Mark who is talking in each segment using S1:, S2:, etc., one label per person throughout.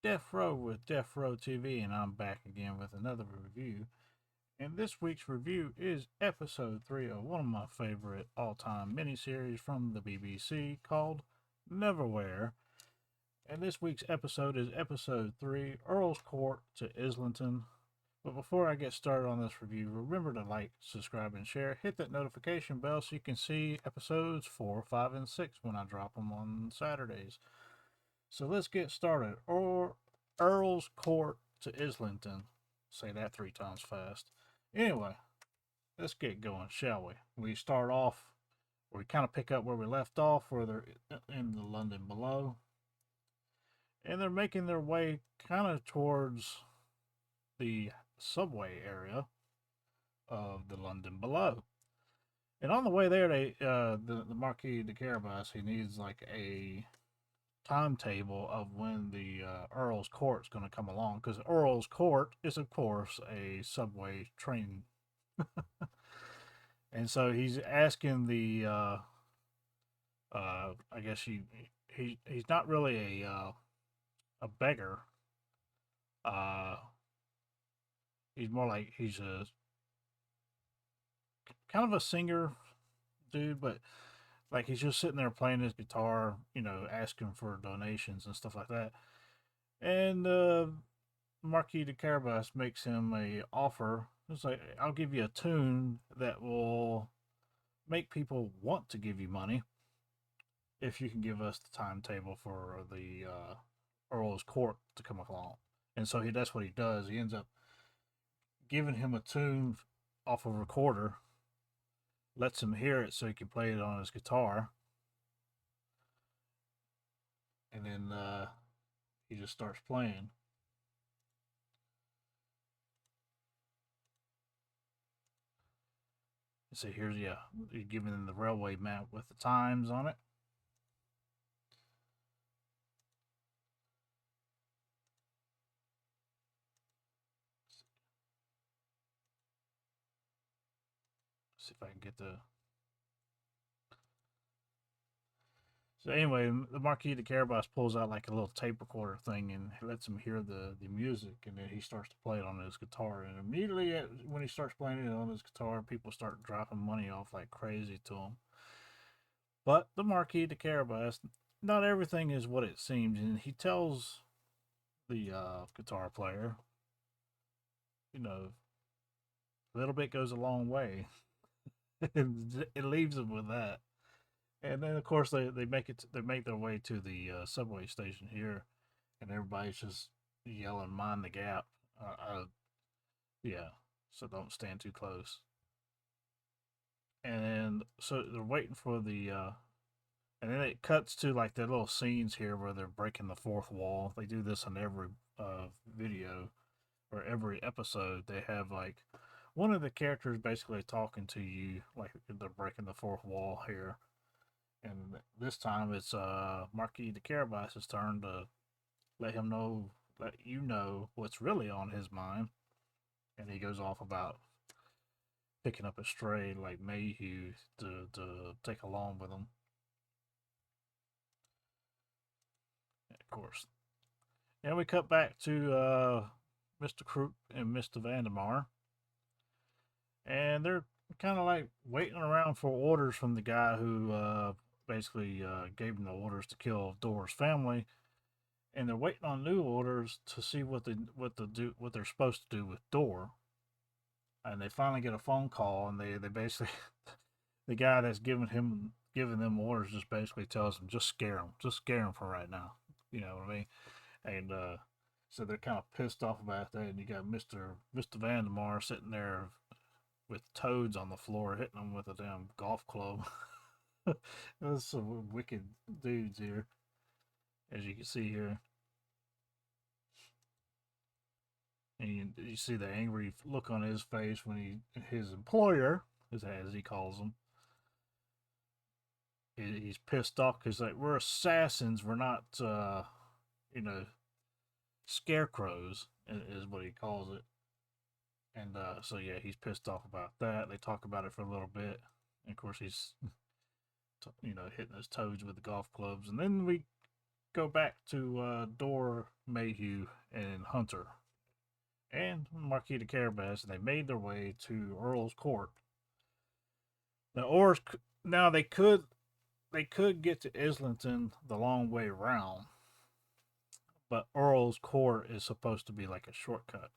S1: Deafrowe with Deafrowe TV, and I'm back again with another review. And this week's review is episode 3 of one of my favorite all time miniseries from the BBC called Neverwhere. And this week's episode is episode 3, Earl's Court to Islington. But before I get started on this review, remember to like, subscribe, and share. Hit that notification bell so you can see episodes 4, 5, and 6 when I drop them on Saturdays. So let's get started. Or Earl's Court to Islington. Say that 3 times fast. Anyway, let's get going, shall we? We start off, we kind of pick up where we left off, where they're in the London below. And they're making their way kind of towards the subway area of the London below. And on the way there, the Marquis de Carabas, he needs like a timetable of when the Earl's Court is going to come along, because Earl's Court is, of course, a subway train. And so he's asking the, I guess he's not really a beggar. Uh, he's more like he's a kind of a singer dude, but like he's just sitting there playing his guitar, asking for donations and stuff like that. And Marquis de Carabas makes him a offer. It's like, I'll give you a tune that will make people want to give you money if you can give us the timetable for the Earl's Court to come along. And so that's what he does. He ends up giving him a tune off a recorder, lets him hear it so he can play it on his guitar, and then he just starts playing. So here's, you're giving them the railway map with the times on it. See if I can get the. So anyway, the Marquis de Carabas pulls out like a little tape recorder thing and lets him hear the music, and then he starts to play it on his guitar. And immediately when he starts playing it on his guitar, people start dropping money off like crazy to him. But the Marquis de Carabas, not everything is what it seems, and he tells the guitar player, a little bit goes a long way. It leaves him with that. And then of course they make their way to the subway station here, and everybody's just yelling, "Mind the gap!" Yeah, so don't stand too close. And so they're waiting for the, and then it cuts to like their little scenes here where they're breaking the fourth wall. They do this on every video or every episode. They have like one of the characters basically talking to you, like they're breaking the fourth wall here. And this time it's Marquis de Carabas's turn to let him know, let you know what's really on his mind. And he goes off about picking up a stray like Mayhew to take along with him. Of course. And we cut back to Mr. Croop and Mr. Vandemar. And they're kind of like waiting around for orders from the guy who basically gave them the orders to kill Dora's family, and they're waiting on new orders to see what they're supposed to do with Dora. And they finally get a phone call, and they basically the guy that's giving them orders just basically tells them, just scare them for right now. You know what I mean? And so they're kind of pissed off about that. And you got Mister Vandemar sitting there with toads on the floor, hitting them with a damn golf club. There's some wicked dudes here, as you can see here. And you see the angry look on his face when his employer, as he calls him, he's pissed off because like, we're assassins, we're not, scarecrows, is what he calls it. And so yeah, he's pissed off about that. They talk about it for a little bit. And of course, he's hitting his toes with the golf clubs. And then we go back to Dora Mayhew and Hunter and Marquis de Carabas, and they made their way to Earl's court. Now, now they could get to Islington the long way around, but Earl's court is supposed to be like a shortcut,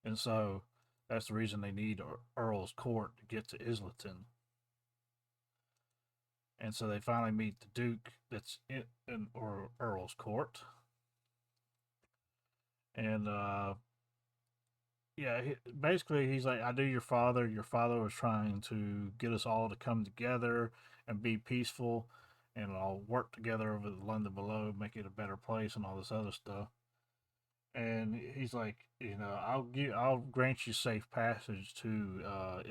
S1: and so that's the reason they need Earl's court to get to Islington. And so they finally meet the Duke that's in Earl's court, and yeah, basically he's like, I do your father. Your father was trying to get us all to come together and be peaceful and all work together over the London below, make it a better place and all this other stuff. And he's like, I'll grant you safe passage to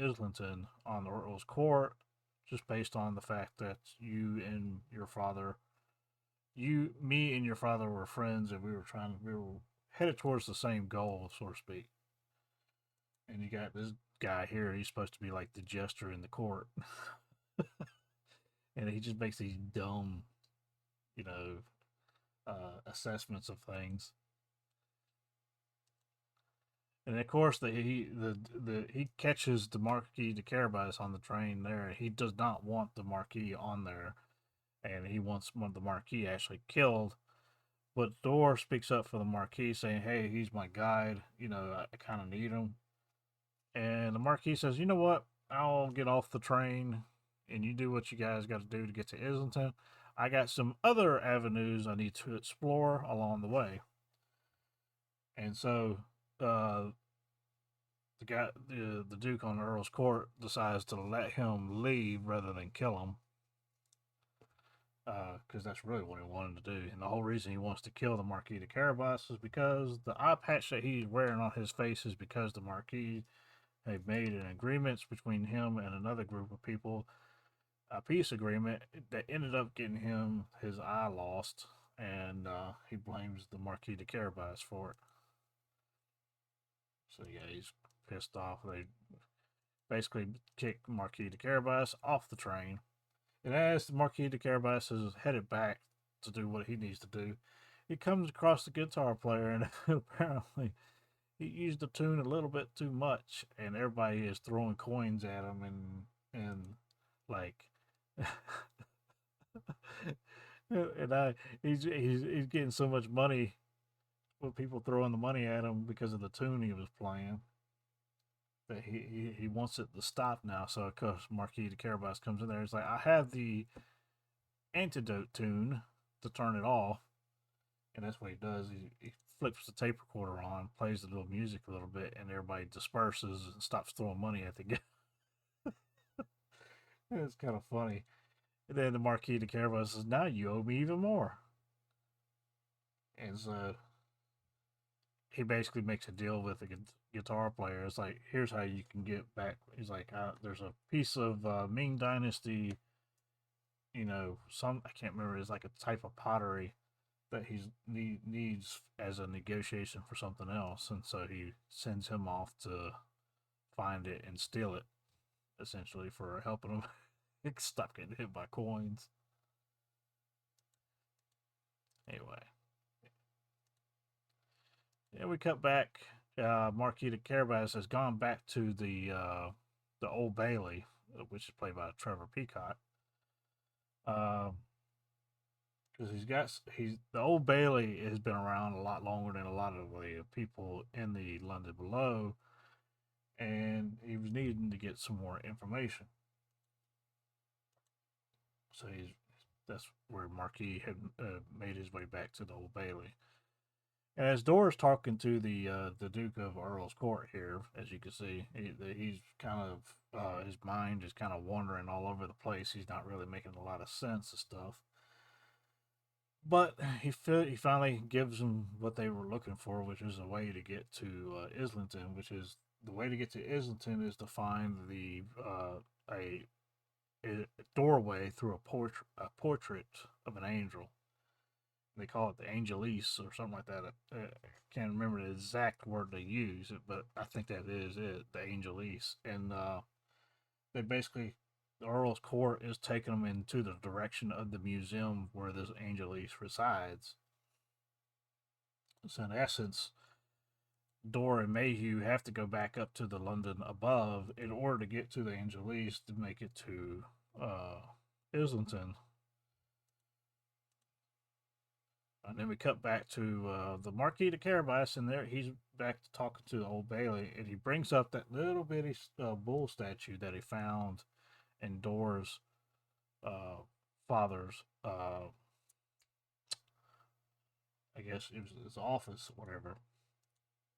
S1: Islington on the Earl's court, just based on the fact that me and your father were friends, and we were headed towards the same goal, so to speak. And you got this guy here. He's supposed to be like the jester in the court, and he just makes these dumb, you know, assessments of things. And of course, he catches the Marquis de Carabas on the train there. He does not want the Marquis on there, and he wants the Marquis actually killed. But Dor speaks up for the Marquis, saying, "Hey, he's my guide. I kind of need him." And the Marquis says, "You know what? I'll get off the train, and you do what you guys got to do to get to Islington. I got some other avenues I need to explore along the way." And so uh, the Duke on Earl's court decides to let him leave rather than kill him, because that's really what he wanted to do. And the whole reason he wants to kill the Marquis de Carabas is because the eye patch that he's wearing on his face is because the Marquis had made an agreement between him and another group of people, a peace agreement that ended up getting him his eye lost, and he blames the Marquis de Carabas for it. So yeah, he's pissed off. They basically kick Marquis de Carabas off the train, and as the Marquis de Carabas is headed back to do what he needs to do, he comes across the guitar player, and apparently he used the tune a little bit too much, and everybody is throwing coins at him, and like, and he's getting so much money with people throwing the money at him because of the tune he was playing that he wants it to stop now. So of course Marquis de Carabas comes in there. He's like, I have the antidote tune to turn it off, and that's what he does. He flips the tape recorder on, plays the little music a little bit, and everybody disperses and stops throwing money at the guy. It's kind of funny. And then the Marquis de Carabas says, "Now you owe me even more." And so he basically makes a deal with the guitar player. It's like, here's how you can get back. He's like, there's a piece of Ming Dynasty, some, I can't remember, it's like a type of pottery that needs as a negotiation for something else. And so he sends him off to find it and steal it, essentially, for helping him stop getting hit by coins. Anyway, yeah, we cut back. Marquis de Carabas has gone back to the Old Bailey, which is played by Trevor Peacock. Because he's the Old Bailey has been around a lot longer than a lot of the people in the London below, and he was needing to get some more information. So that's where Marquis had made his way back to the Old Bailey. And as Dora's talking to the Duke of Earl's Court here, as you can see, he's kind of his mind is kind of wandering all over the place. He's not really making a lot of sense of stuff. But he finally gives them what they were looking for, which is a way to get to Islington. Which is the way to get to Islington is to find a doorway through a portrait of an angel. They call it the Angelese or something like that. I can't remember the exact word they use, but I think that is it, the Angelese. And they basically, the Earl's Court is taking them into the direction of the museum where this Angelese resides. So in essence, Dora and Mayhew have to go back up to the London above in order to get to the Angeles to make it to uh, Islington. And then we cut back to the Marquis de Carabas, and there he's back to talking to the Old Bailey, and he brings up that little bitty bull statue that he found in Dora's uh, father's, I guess it was his office, or whatever.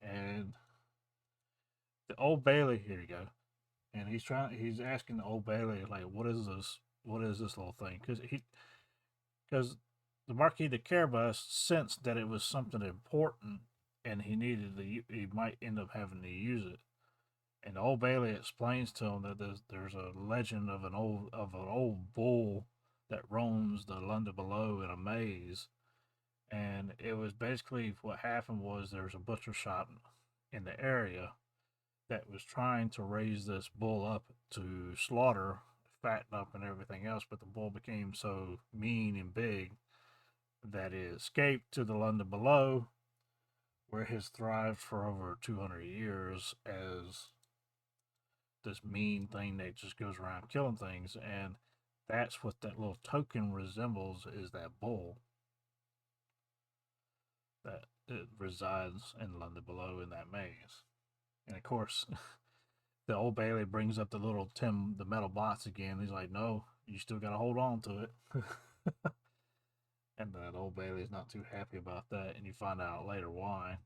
S1: And the Old Bailey, here you go, and he's asking the Old Bailey like, what is this little thing? Because the Marquis de Carabas sensed that it was something important, and he might end up having to use it. And the Old Bailey explains to him that there's a legend of an old bull that roams the London below in a maze, and it was basically what happened was there's a butcher shop in the area that was trying to raise this bull up to slaughter, fatten up, and everything else, but the bull became so mean and big that it escaped to the London below, where it has thrived for over 200 years as this mean thing that just goes around killing things. And that's what that little token resembles, is that bull that it resides in London below in that maze. And of course, the Old Bailey brings up the metal box again. He's like, no, you still got to hold on to it. And that Old Bailey's not too happy about that, and you find out later why.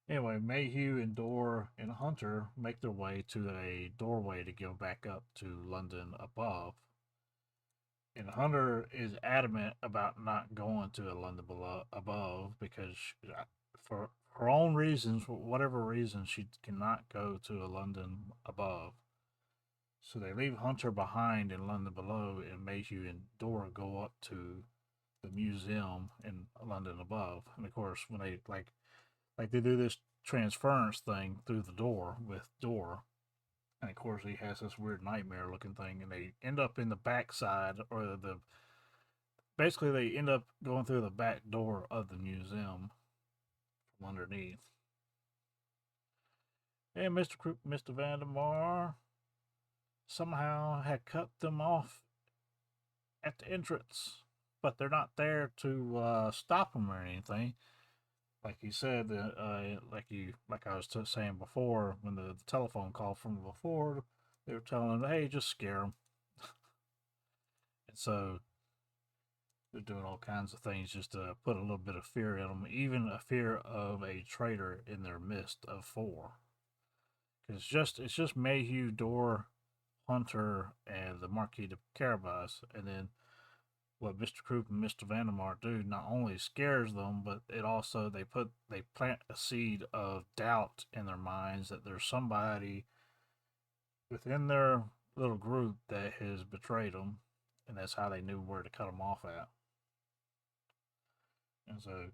S1: Anyway, Mayhew and Dor and Hunter make their way to a doorway to go back up to London above. And Hunter is adamant about not going to a London above because, for her own reasons, for whatever reason, she cannot go to a London above. So they leave Hunter behind in London below, and Mayhew and Dora go up to the museum in London above. And of course, when they they do this transference thing through the door with Dora, and of course he has this weird nightmare looking thing, and they end up in the backside, or the basically they end up going through the back door of the museum from underneath. And Mr. Vandermar somehow had cut them off at the entrance, but they're not there to stop them or anything. Like you said, like I was saying before, when the telephone call from before, they were telling them, "Hey, just scare them," and so they're doing all kinds of things just to put a little bit of fear in them, even a fear of a traitor in their midst of four. Because it's just Mayhew, Dor, Hunter, and the Marquis de Carabas, and then what Mr. Croup and Mr. Vandermar do not only scares them, but it also they plant a seed of doubt in their minds that there's somebody within their little group that has betrayed them, and that's how they knew where to cut them off at. And so,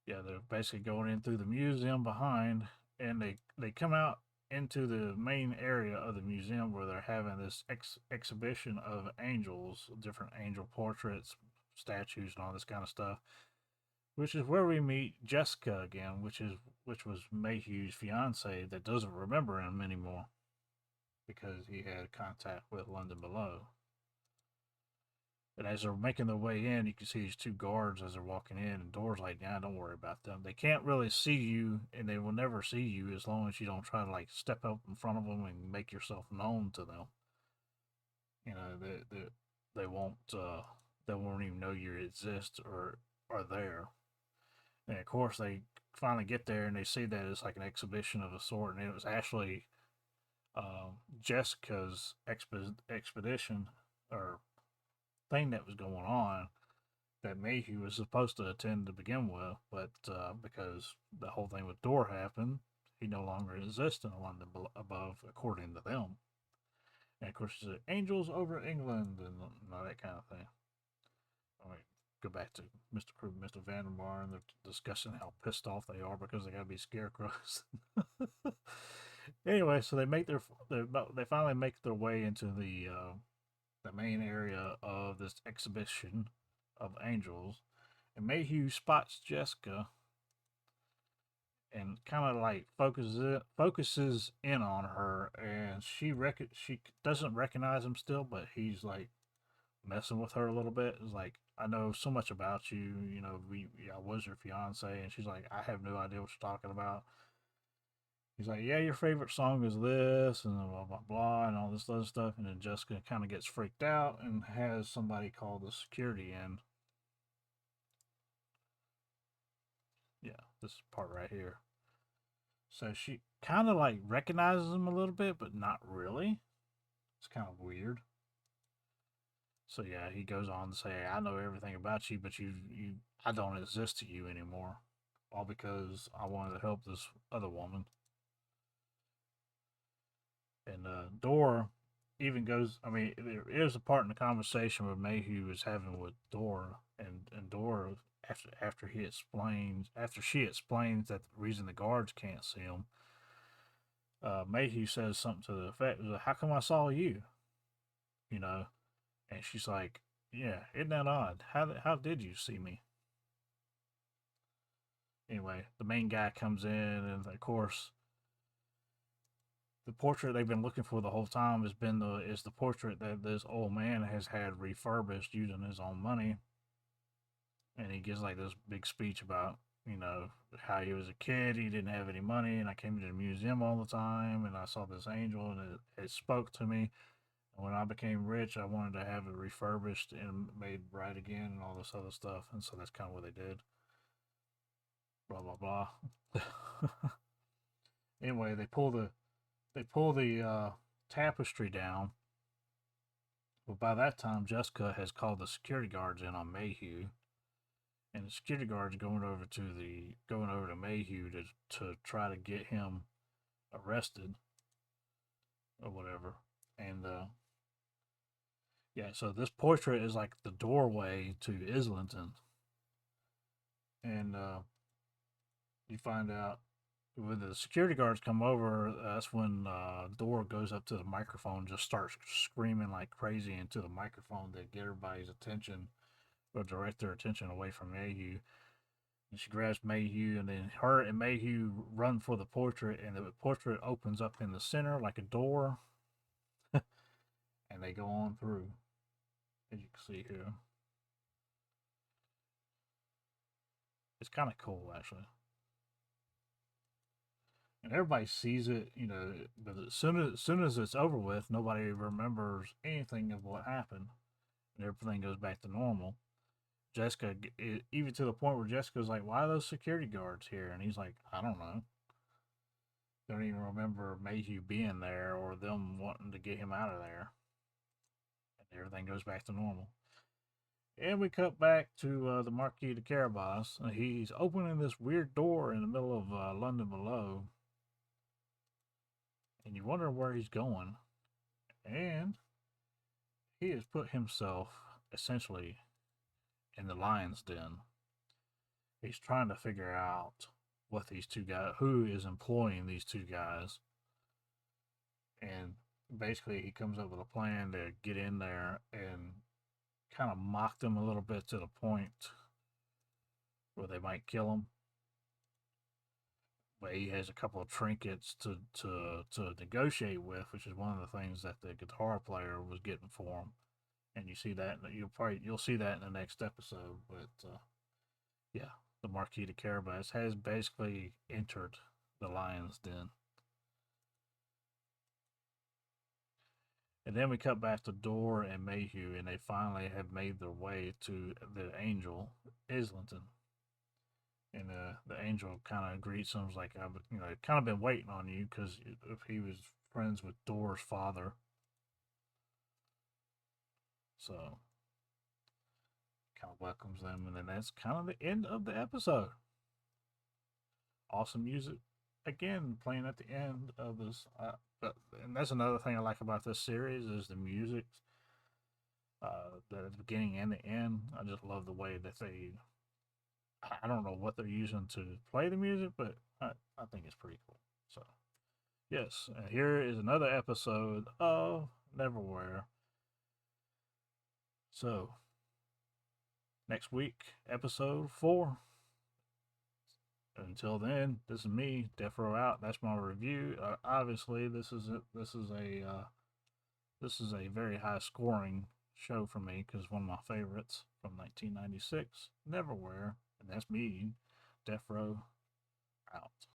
S1: yeah, they're basically going in through the museum behind, and they come out into the main area of the museum where they're having this exhibition of angels, different angel portraits, statues, and all this kind of stuff. Which is where we meet Jessica again, which was Mayhew's fiance that doesn't remember him anymore because he had contact with London below. And as they're making their way in, you can see these two guards as they're walking in, and Dora's like, "Nah, don't worry about them. They can't really see you, and they will never see you as long as you don't try to step up in front of them and make yourself known to them. You know, they won't even know you exist or are there." And of course, they finally get there and they see that it's like an exhibition of a sort, and it was actually Jessica's expedition or thing that was going on that Mayhew was supposed to attend to begin with, but because the whole thing with Dor happened, he no longer exists in London above, according to them. And of course, she said, "Angels over England," and all that kind of thing. All right, go back to Mr. Crew and Mr. Vandermar, and they're discussing how pissed off they are because they got to be scarecrows. Anyway, so they finally make their way into the main area of this exhibition of angels, and Mayhew spots Jessica and kind of like focuses in on her, and she doesn't recognize him still, but he's like messing with her a little bit. It's like, I know so much about you. You know, I was your fiance, and she's like, I have no idea what you're talking about. He's like, yeah, your favorite song is this, and blah blah blah, and all this other stuff. And then Jessica kind of gets freaked out and has somebody call the security in. Yeah, this part right here. So she kind of like recognizes him a little bit, but not really. It's kind of weird. So yeah, he goes on to say, "I know everything about you, but I don't exist to you anymore, all because I wanted to help this other woman." And Dora even goes. I mean, there is a part in the conversation where Mayhew is having with Dora, and Dora, after she explains that the reason the guards can't see him, Mayhew says something to the effect, "How come I saw you?" You know, and she's like, "Yeah, isn't that odd? How did you see me?" Anyway, the main guy comes in, and of course, the portrait they've been looking for the whole time is the portrait that this old man has had refurbished using his own money, and he gives like this big speech about, how he was a kid, he didn't have any money, and I came to the museum all the time, and I saw this angel, and it spoke to me. And when I became rich, I wanted to have it refurbished and made right again, and all this other stuff. And so that's kind of what they did. Blah blah blah. Anyway, they pull the tapestry down. But by that time, Jessica has called the security guards in on Mayhew, and the security guards going over to Mayhew to try to get him arrested or whatever. And yeah, so this portrait is like the doorway to Islington, and you find out when the security guards come over, that's when Dora goes up to the microphone, just starts screaming like crazy into the microphone to get everybody's attention or direct their attention away from Mayhew. And she grabs Mayhew, and then her and Mayhew run for the portrait, and the portrait opens up in the center like a door, and they go on through, as you can see here. It's kind of cool, actually. And everybody sees it, but as soon as it's over with, nobody remembers anything of what happened, and everything goes back to normal. Jessica, even to the point where Jessica's like, "Why are those security guards here?" And he's like, "I don't know." They don't even remember Mayhew being there or them wanting to get him out of there, and everything goes back to normal. And we cut back to the Marquis de Carabas. He's opening this weird door in the middle of London below, and you wonder where he's going. And he has put himself essentially in the lion's den. He's trying to figure out what these two guys, who is employing these two guys, and basically he comes up with a plan to get in there and kind of mock them a little bit to the point where they might kill him. But he has a couple of trinkets to negotiate with, which is one of the things that the guitar player was getting for him. And you see that you'll see that in the next episode. But yeah, the Marquis de Carabas has basically entered the lion's den. And then we cut back to Dora and Mayhew, and they finally have made their way to the angel, Islington. And the angel kind of greets him like, "I've kind of been waiting on you," because if he was friends with Dora's father, so kind of welcomes them, and then that's kind of the end of the episode. Awesome music again playing at the end of this. And that's another thing I like about this series is the music. The beginning and the end. I just love the way that they. I don't know what they're using to play the music, but I think it's pretty cool. So yes, here is another episode of Neverwhere. So next week, episode 4. Until then, this is me, Deafrowe out. That's my review. Obviously, this is a very high scoring show for me because one of my favorites from 1996, Neverwhere, and that's me, Deafrowe out.